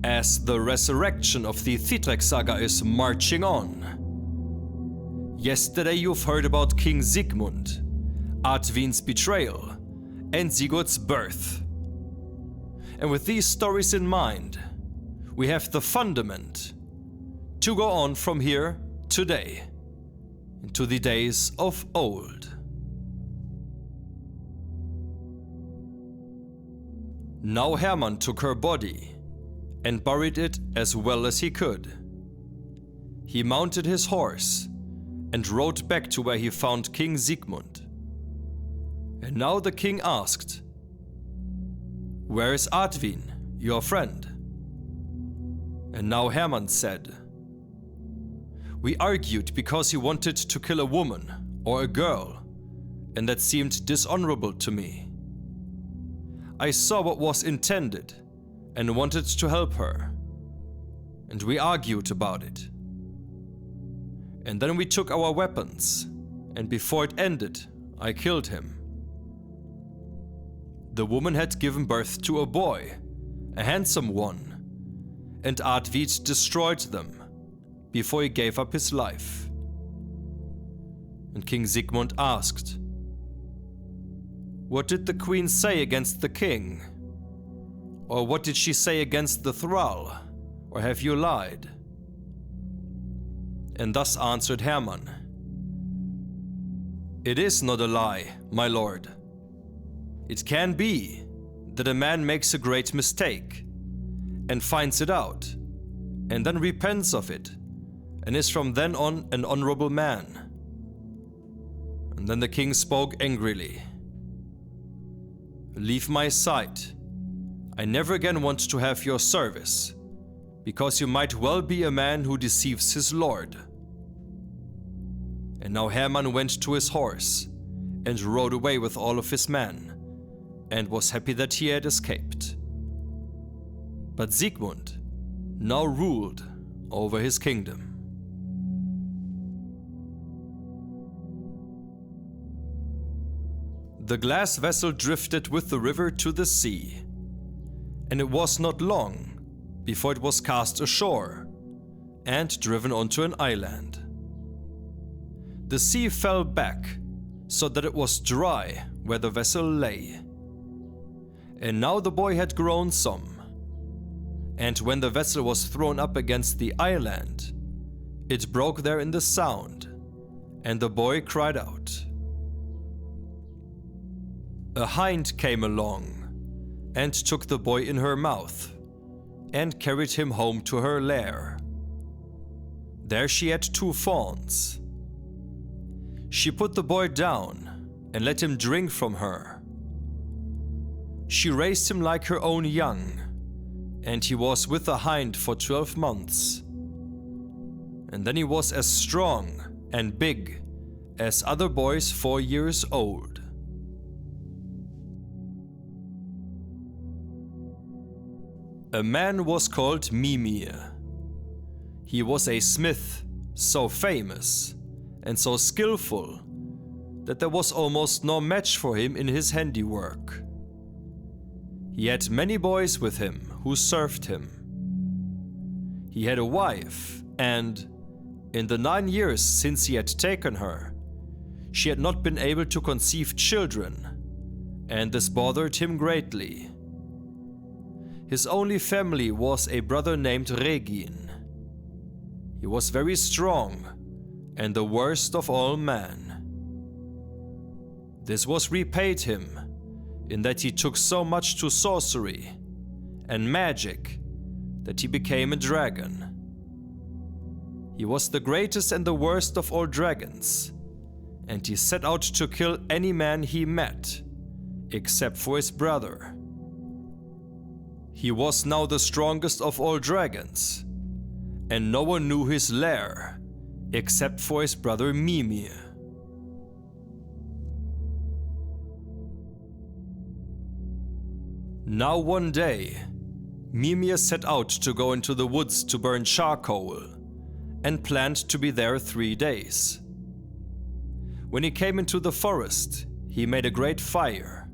as the resurrection of the Thidrekssaga is marching on. Yesterday you've heard about King Sigmund, Artvin's betrayal, and Sigurd's birth. And with these stories in mind, we have the fundament to go on from here today into the days of old. Now Hermann took her body and buried it as well as he could. He mounted his horse and rode back to where he found King Sigmund. And now the king asked, "Where is Artvin, your friend?" And now Hermann said, "We argued because he wanted to kill a woman or a girl, and that seemed dishonorable to me. I saw what was intended and wanted to help her, and we argued about it. And then we took our weapons, and before it ended, I killed him. The woman had given birth to a boy, a handsome one, and Artvid destroyed them before he gave up his life." And King Sigmund asked, "What did the queen say against the king? Or what did she say against the thrall? Or have you lied?" And thus answered Hermann, "It is not a lie, my lord. It can be that a man makes a great mistake and finds it out, and then repents of it, and is from then on an honorable man." And then the king spoke angrily, "Leave my sight. I never again want to have your service, because you might well be a man who deceives his lord." And now Hermann went to his horse and rode away with all of his men, and was happy that he had escaped. But Sigmund now ruled over his kingdom. The glass vessel drifted with the river to the sea, and it was not long before it was cast ashore and driven onto an island. The sea fell back so that it was dry where the vessel lay. And now the boy had grown some, and when the vessel was thrown up against the island, it broke there in the sound, and the boy cried out. A hind came along and took the boy in her mouth and carried him home to her lair. There she had 2 fawns. She put the boy down and let him drink from her. She raised him like her own young, and he was with the hind for 12 months. And then he was as strong and big as other boys 4 years old. A man was called Mimir. He was a smith, so famous and so skillful that there was almost no match for him in his handiwork. He had many boys with him who served him. He had a wife, and in the 9 years since he had taken her, she had not been able to conceive children, and this bothered him greatly. His only family was a brother named Regin. He was very strong and the worst of all men. This was repaid him in that he took so much to sorcery and magic that he became a dragon. He was the greatest and the worst of all dragons, and he set out to kill any man he met, except for his brother. He was now the strongest of all dragons, and no one knew his lair except for his brother Mimir. Now one day, Mimir set out to go into the woods to burn charcoal, and planned to be there 3 days. When he came into the forest, he made a great fire.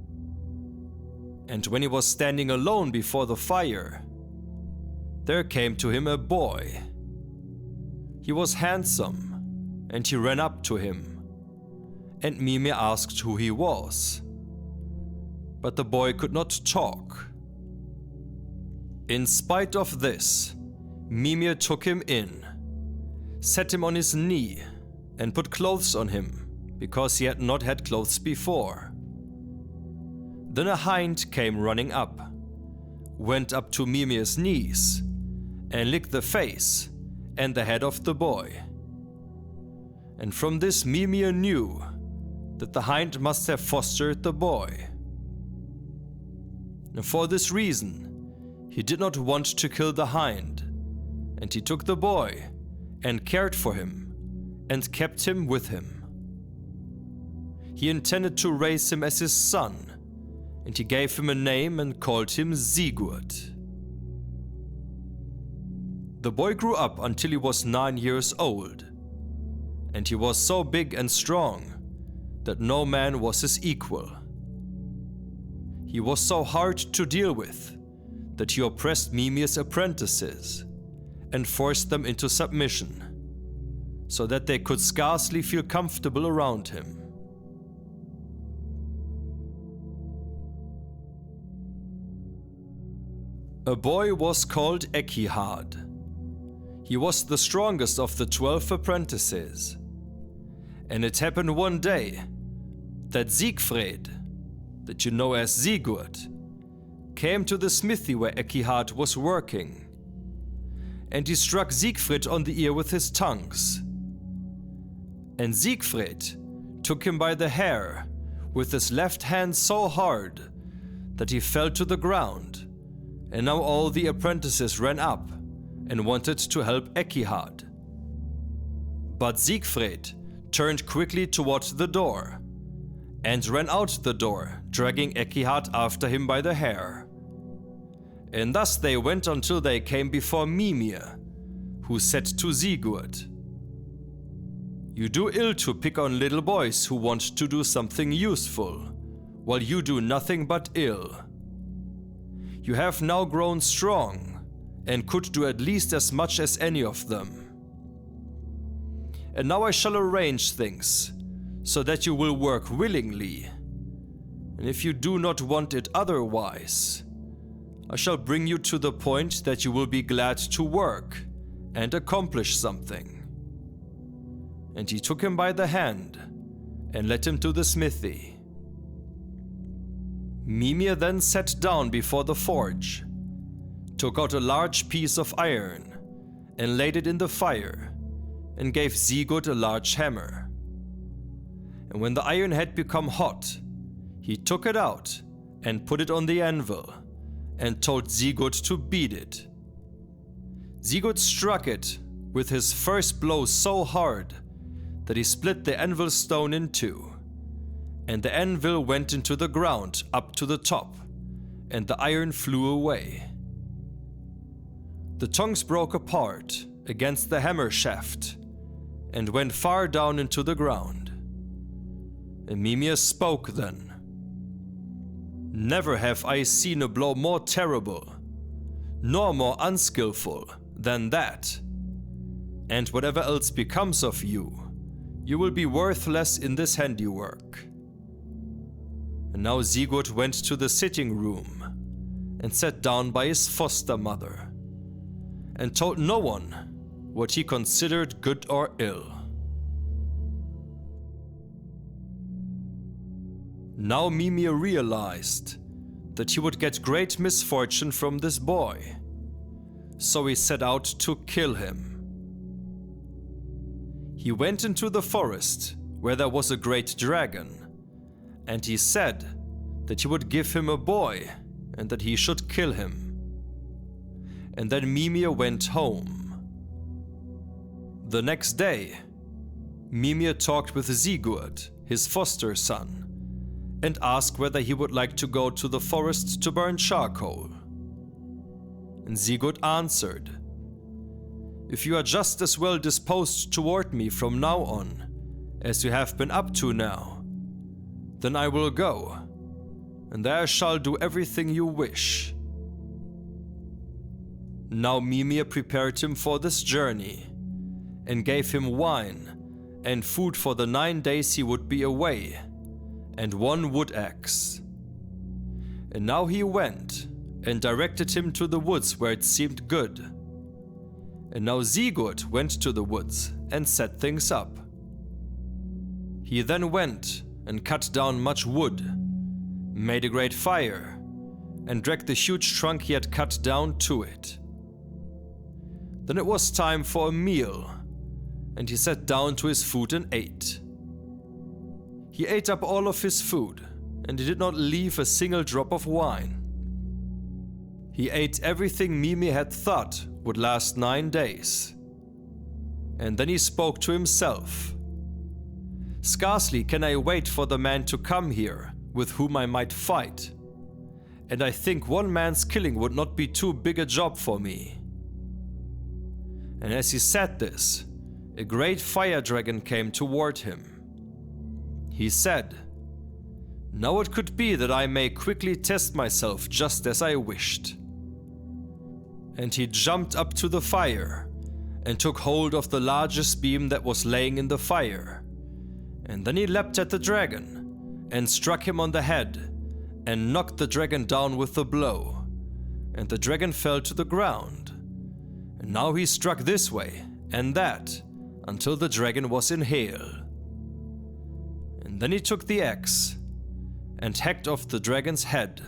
And when he was standing alone before the fire, there came to him a boy. He was handsome, and he ran up to him, and Mimir asked who he was. But the boy could not talk. In spite of this, Mimir took him in, set him on his knee, and put clothes on him, because he had not had clothes before. Then a hind came running up, went up to Mimir's knees, and licked the face and the head of the boy. And from this Mimir knew that the hind must have fostered the boy. And for this reason, he did not want to kill the hind, and he took the boy and cared for him and kept him with him. He intended to raise him as his son, and he gave him a name and called him Sigurd. The boy grew up until he was 9 years old, and he was so big and strong that no man was his equal. He was so hard to deal with that he oppressed Mimir's apprentices and forced them into submission, so that they could scarcely feel comfortable around him. A boy was called Ekkihard. He was the strongest of the 12 apprentices. And it happened one day that Siegfried, that you know as Sigurd, came to the smithy where Ekkihard was working. And he struck Siegfried on the ear with his tongues. And Siegfried took him by the hair with his left hand so hard that he fell to the ground. And now all the apprentices ran up and wanted to help Ekkihard. But Siegfried turned quickly toward the door and ran out the door, dragging Ekkihard after him by the hair. And thus they went until they came before Mimir, who said to Sigurd, "You do ill to pick on little boys who want to do something useful, while you do nothing but ill. You have now grown strong, and could do at least as much as any of them. And now I shall arrange things, so that you will work willingly. And if you do not want it otherwise, I shall bring you to the point that you will be glad to work and accomplish something." And he took him by the hand and led him to the smithy. Mimir then sat down before the forge, took out a large piece of iron and laid it in the fire, and gave Sigurd a large hammer. And when the iron had become hot, he took it out and put it on the anvil, and told Sigurd to beat it. Sigurd struck it with his first blow so hard that he split the anvil stone in two, and the anvil went into the ground up to the top, and the iron flew away. The tongs broke apart against the hammer shaft and went far down into the ground. And Mimir spoke then, "Never have I seen a blow more terrible, nor more unskillful than that. And whatever else becomes of you, you will be worthless in this handiwork." And now Sigurd went to the sitting room and sat down by his foster mother, and told no one what he considered good or ill. Now Mimir realized that he would get great misfortune from this boy, so he set out to kill him. He went into the forest where there was a great dragon, and he said that he would give him a boy and that he should kill him. And then Mimir went home. The next day, Mimir talked with Sigurd, his foster son, and asked whether he would like to go to the forest to burn charcoal. And Sigurd answered, "If you are just as well disposed toward me from now on as you have been up to now, then I will go, and there I shall do everything you wish." Now Mimir prepared him for this journey, and gave him wine and food for the 9 days he would be away, and 1 wood axe. And now he went and directed him to the woods where it seemed good. And now Sigurd went to the woods and set things up. He then went and cut down much wood, made a great fire, and dragged the huge trunk he had cut down to it. Then it was time for a meal, and he sat down to his food and ate. He ate up all of his food, and he did not leave a single drop of wine. He ate everything Mimir had thought would last 9 days. And then he spoke to himself. Scarcely can I wait for the man to come here, with whom I might fight. And I think 1 man's killing would not be too big a job for me. And as he said this, a great fire dragon came toward him. He said, "Now it could be that I may quickly test myself just as I wished." And he jumped up to the fire and took hold of the largest beam that was laying in the fire. And then he leapt at the dragon and struck him on the head and knocked the dragon down with a blow. And the dragon fell to the ground. And now he struck this way and that until the dragon was in hail. And then he took the axe and hacked off the dragon's head.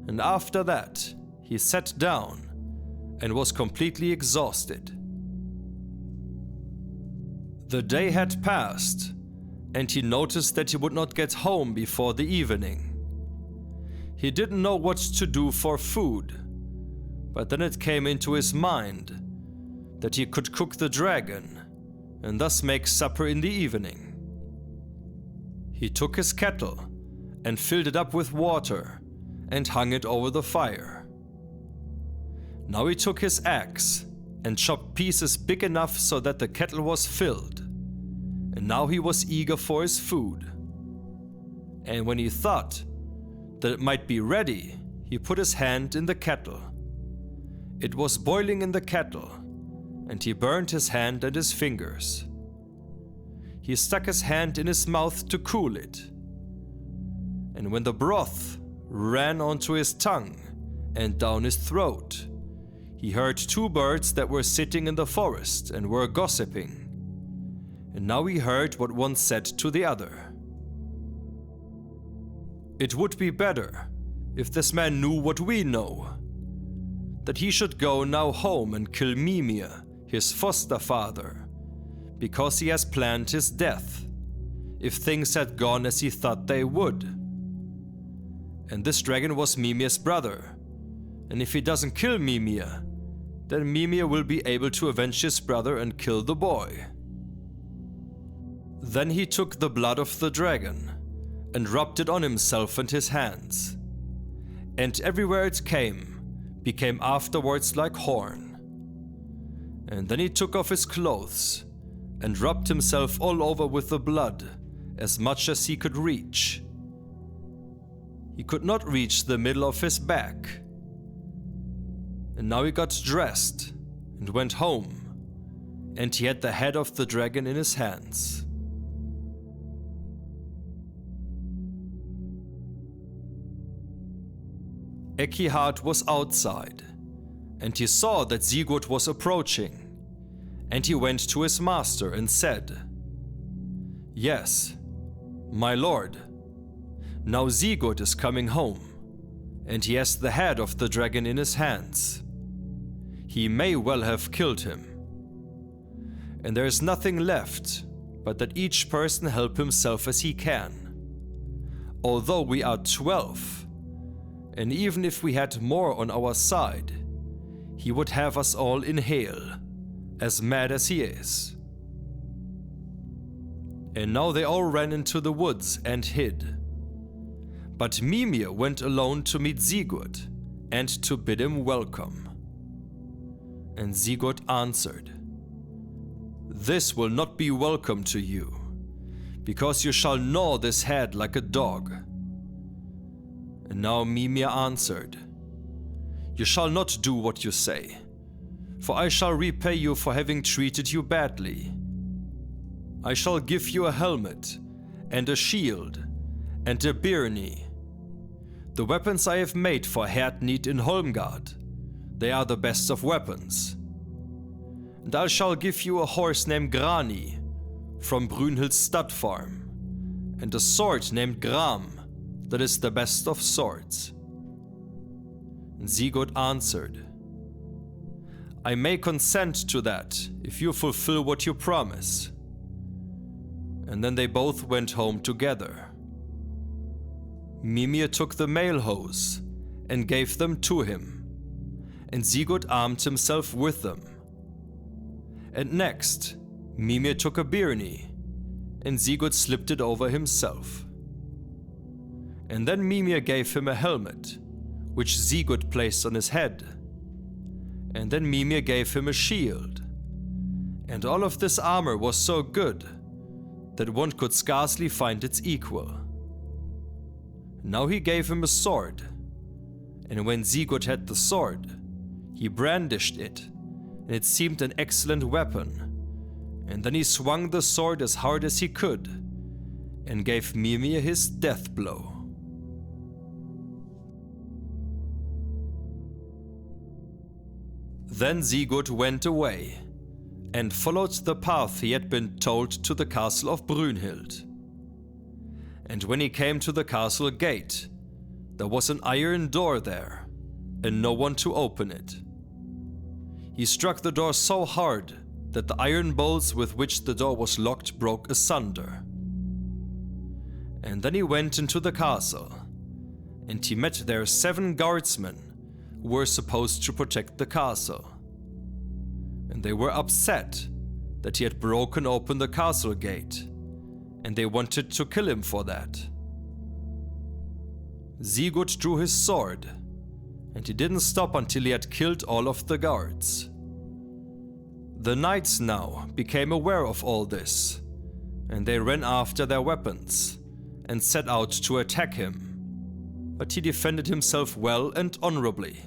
And after that, he sat down and was completely exhausted. The day had passed, and he noticed that he would not get home before the evening. He didn't know what to do for food, but then it came into his mind that he could cook the dragon and thus make supper in the evening. He took his kettle and filled it up with water and hung it over the fire. Now he took his axe and chopped pieces big enough so that the kettle was filled, and now he was eager for his food. And when he thought that it might be ready, he put his hand in the kettle. It was boiling in the kettle, and he burned his hand and his fingers. He stuck his hand in his mouth to cool it. And when the broth ran onto his tongue and down his throat, he heard 2 birds that were sitting in the forest and were gossiping. And now he heard what one said to the other. "It would be better if this man knew what we know, that he should go now home and kill Mimir, his foster father, because he has planned his death, if things had gone as he thought they would. And this dragon was Mimir's brother, and if he doesn't kill Mimir, then Mimir will be able to avenge his brother and kill the boy." Then he took the blood of the dragon and rubbed it on himself and his hands, and everywhere it became afterwards like horn. And then he took off his clothes and rubbed himself all over with the blood, as much as he could reach. He could not reach the middle of his back. And now he got dressed and went home, and he had the head of the dragon in his hands. Ekkihard was outside, and he saw that Sigurd was approaching, and he went to his master and said, "Yes, my lord, now Sigurd is coming home, and he has the head of the dragon in his hands. He may well have killed him. And there is nothing left but that each person help himself as he can. Although we are 12, and even if we had more on our side, he would have us all in hail, as mad as he is." And now they all ran into the woods and hid. But Mimir went alone to meet Sigurd and to bid him welcome. And Sigurd answered, "This will not be welcome to you, because you shall gnaw this head like a dog." And now Mimir answered, You shall not do what you say, for I shall repay you for having treated you badly. I shall give you a helmet, and a shield, and a birni. The weapons I have made for Herd need in Holmgard. They are the best of weapons. And I shall give you a horse named Grani, from Brynhild's stud farm, and a sword named Gram, that is the best of swords. And Sigurd answered, I may consent to that, if you fulfill what you promise. And then they both went home together. Mimir took the mail hose and gave them to him, and Sigurd armed himself with them. And next, Mimir took a birni, and Sigurd slipped it over himself. And then Mimir gave him a helmet, which Sigurd placed on his head. And then Mimir gave him a shield. And all of this armor was so good that one could scarcely find its equal. Now he gave him a sword, and when Sigurd had the sword, he brandished it, and it seemed an excellent weapon. And then he swung the sword as hard as he could, and gave Mimir his death blow. Then Sigurd went away, and followed the path he had been told to the castle of Brynhild. And when he came to the castle gate, there was an iron door there, and no one to open it. He struck the door so hard that the iron bolts with which the door was locked broke asunder. And then he went into the castle, and he met there 7 guardsmen who were supposed to protect the castle. And they were upset that he had broken open the castle gate, and they wanted to kill him for that. Sigurd drew his sword, and he didn't stop until he had killed all of the guards. The knights now became aware of all this, and they ran after their weapons and set out to attack him, but he defended himself well and honorably.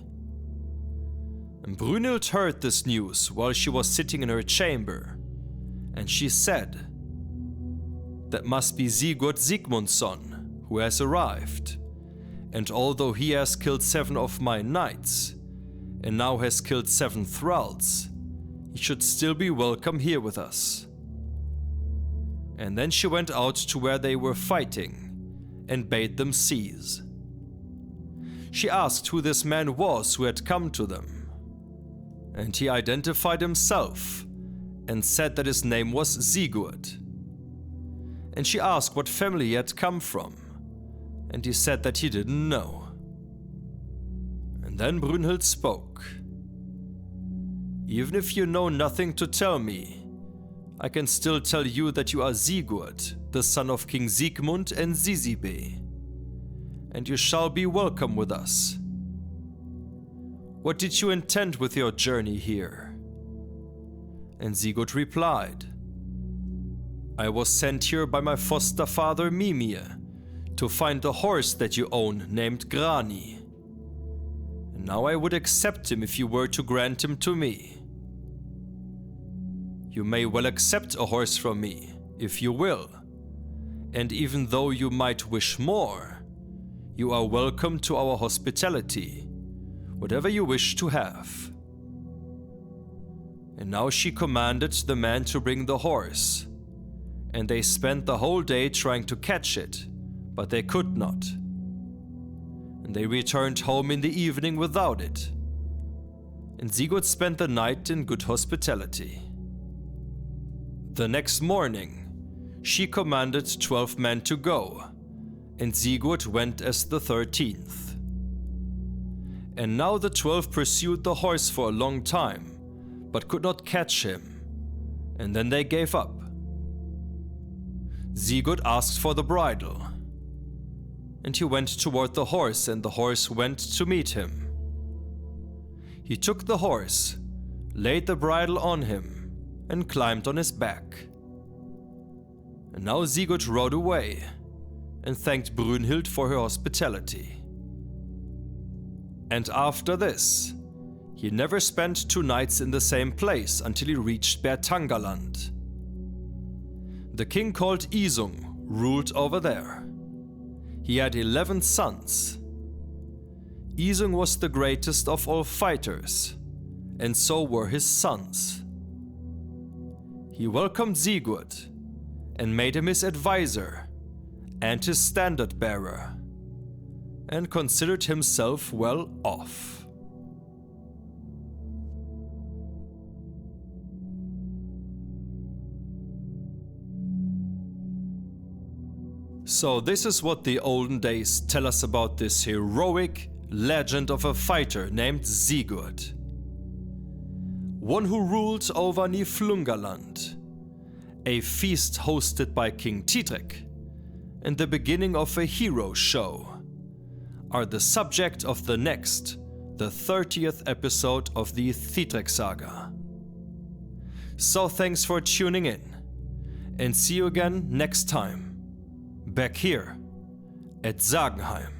And Brynhild heard this news while she was sitting in her chamber, and she said, "That must be Sigurd Sigmund's son, who has arrived, and although he has killed 7 of my knights, and now has killed 7 thralls, he should still be welcome here with us." And then she went out to where they were fighting, and bade them cease. She asked who this man was who had come to them, and he identified himself, and said that his name was Sigurd. And she asked what family he had come from, and he said that he didn't know. And then Brynhild spoke. "Even if you know nothing to tell me, I can still tell you that you are Sigurd, the son of King Sigmund and Sisibe, and you shall be welcome with us. What did you intend with your journey here?" And Sigurd replied, "I was sent here by my foster father Mimir to find the horse that you own named Grani. And now I would accept him if you were to grant him to me. You may well accept a horse from me, if you will, and even though you might wish more, you are welcome to our hospitality, whatever you wish to have." And now she commanded the man to bring the horse, and they spent the whole day trying to catch it, but they could not. And they returned home in the evening without it, and Sigurd spent the night in good hospitality. The next morning, she commanded 12 men to go, and Sigurd went as the 13th. And now the 12 pursued the horse for a long time, but could not catch him, and then they gave up. Sigurd asked for the bridle, and he went toward the horse, and the horse went to meet him. He took the horse, laid the bridle on him, and climbed on his back. And now Sigurd rode away, and thanked Brynhild for her hospitality. And after this, he never spent 2 nights in the same place until he reached Bertangaland. The king called Isung ruled over there. He had 11 sons. Isung was the greatest of all fighters, and so were his sons. He welcomed Sigurd and made him his advisor and his standard bearer, and considered himself well off. So this is what the Olden Days tell us about this heroic legend of a fighter named Sigurd. One who ruled over Niflungaland, a feast hosted by King Thidrik, and the beginning of a hero show, are the subject of the next, the 30th episode of the Thidrekssaga. So thanks for tuning in, and see you again next time, back here at Sagenheim.